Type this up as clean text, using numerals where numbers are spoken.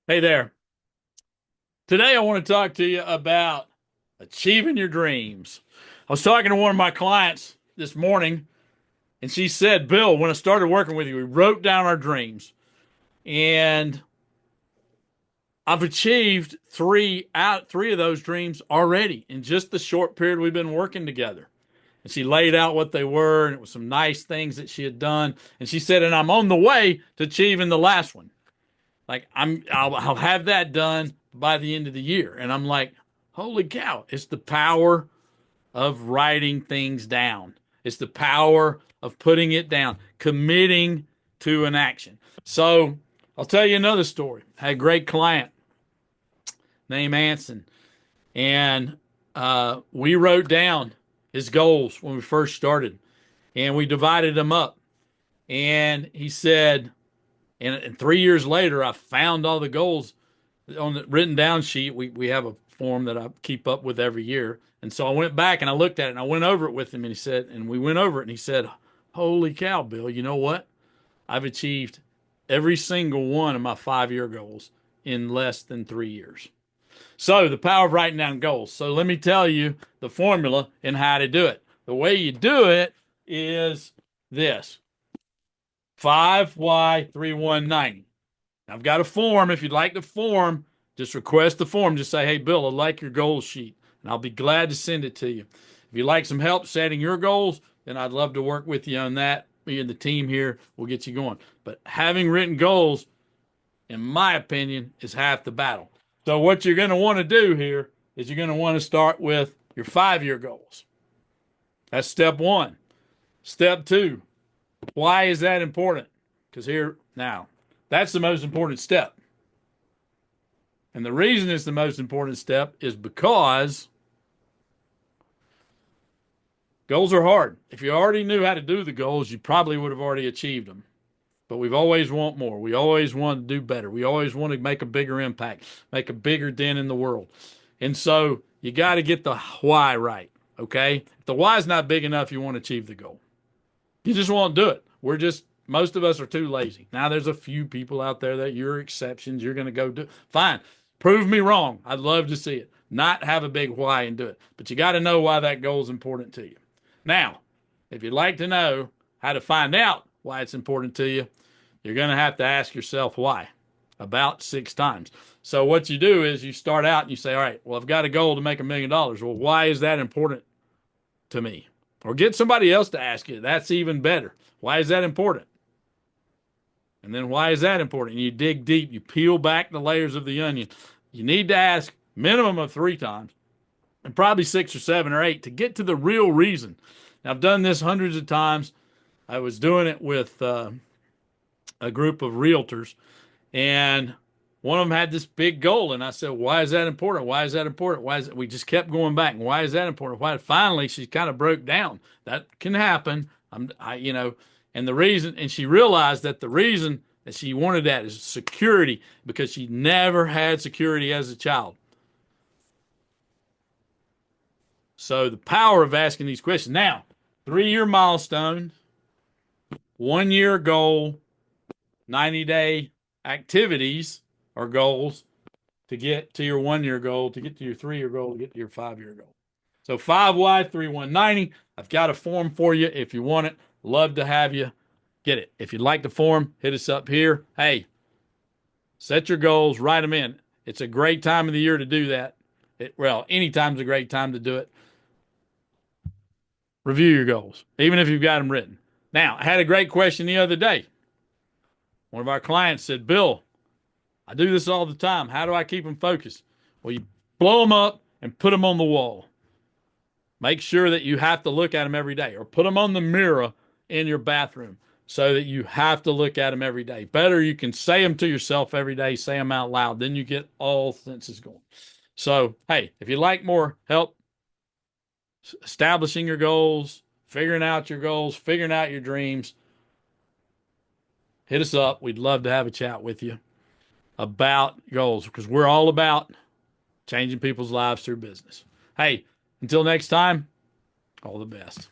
Hey there. Today I want to talk to you about achieving your dreams. I was talking to one of my clients this morning, and she said, Bill, when I started working with you, we wrote down our dreams, and I've achieved three of those dreams already in just the short period we've been working together. And she laid out what they were, and it was some nice things that she had done. And she said, and I'm on the way to achieving the last one. Like I'll have that done by the end of the year. And I'm like, holy cow, it's the power of writing things down. It's the power of putting it down, committing to an action. So I'll tell you another story. I had a great client named Anson, and we wrote down his goals when we first started, and we divided them up. And he said, and 3 years later, I found all the goals on the written down sheet. We have a form that I keep up with every year. And so I went back and I looked at it and I went over it with him, and he said, and we went over it and he said, holy cow, Bill, you know what? I've achieved every single one of my 5 year goals in less than 3 years. So the power of writing down goals. So let me tell you the formula and how to do it. The way you do it is this: 5Y3190. I've got a form. If you'd like the form, just request the form. Just say, hey, Bill, I like your goal sheet, and I'll be glad to send it to you. If you'd like some help setting your goals, then I'd love to work with you on that. Me and the team here will get you going. But having written goals, in my opinion, is half the battle. So what you're going to want to do here is you're going to want to start with your 5 year goals. That's step one. Step two, why is that important? Because that's the most important step. And the reason it's the most important step is because goals are hard. If you already knew how to do the goals, you probably would have already achieved them. But we've always want more. We always want to do better. We always want to make a bigger impact, make a bigger dent in the world. And so you got to get the why right, okay? If the why is not big enough, you won't achieve the goal. You just won't do it. Most of us are too lazy. Now, there's a few people out there that you're exceptions. You're going to go do it. Fine. Prove me wrong. I'd love to see it. Not have a big why and do it. But you got to know why that goal is important to you. Now, if you'd like to know how to find out why it's important to you, you're going to have to ask yourself why about 6 times. So what you do is you start out and you say, all right, well, I've got a goal to make $1 million. Well, why is that important to me? Or get somebody else to ask you. That's even better. Why is that important? And then why is that important? And you dig deep. You peel back the layers of the onion. You need to ask minimum of 3 times, and probably 6 or 7 or 8 to get to the real reason. Now, I've done this hundreds of times. I was doing it with a group of realtors, and one of them had this big goal, and I said, why is that important? Why is that important? Why is it? We just kept going back. Why is that important? Why? Finally, she kind of broke down. That can happen. And the reason, and she realized that the reason that she wanted that is security, because she never had security as a child. So the power of asking these questions. Now, 3 year milestone, 1 year goal, 90-day activities or goals to get to your 1 year goal, to get to your 3 year goal, to get to your 5 year goal. So 5Y3190. I've got a form for you if you want it. Love to have you get it. If you'd like the form, hit us up here. Hey, set your goals, write them in. It's a great time of the year to do that. Any time's a great time to do it. Review your goals, even if you've got them written. Now, I had a great question the other day. One of our clients said, Bill, I do this all the time. How do I keep them focused? Well, you blow them up and put them on the wall. Make sure that you have to look at them every day, or put them on the mirror in your bathroom so that you have to look at them every day. Better, you can say them to yourself every day, say them out loud. Then you get all senses going. So, hey, if you'd like more help establishing your goals, figuring out your goals, figuring out your dreams, hit us up. We'd love to have a chat with you about goals, because we're all about changing people's lives through business. Hey, until next time, all the best.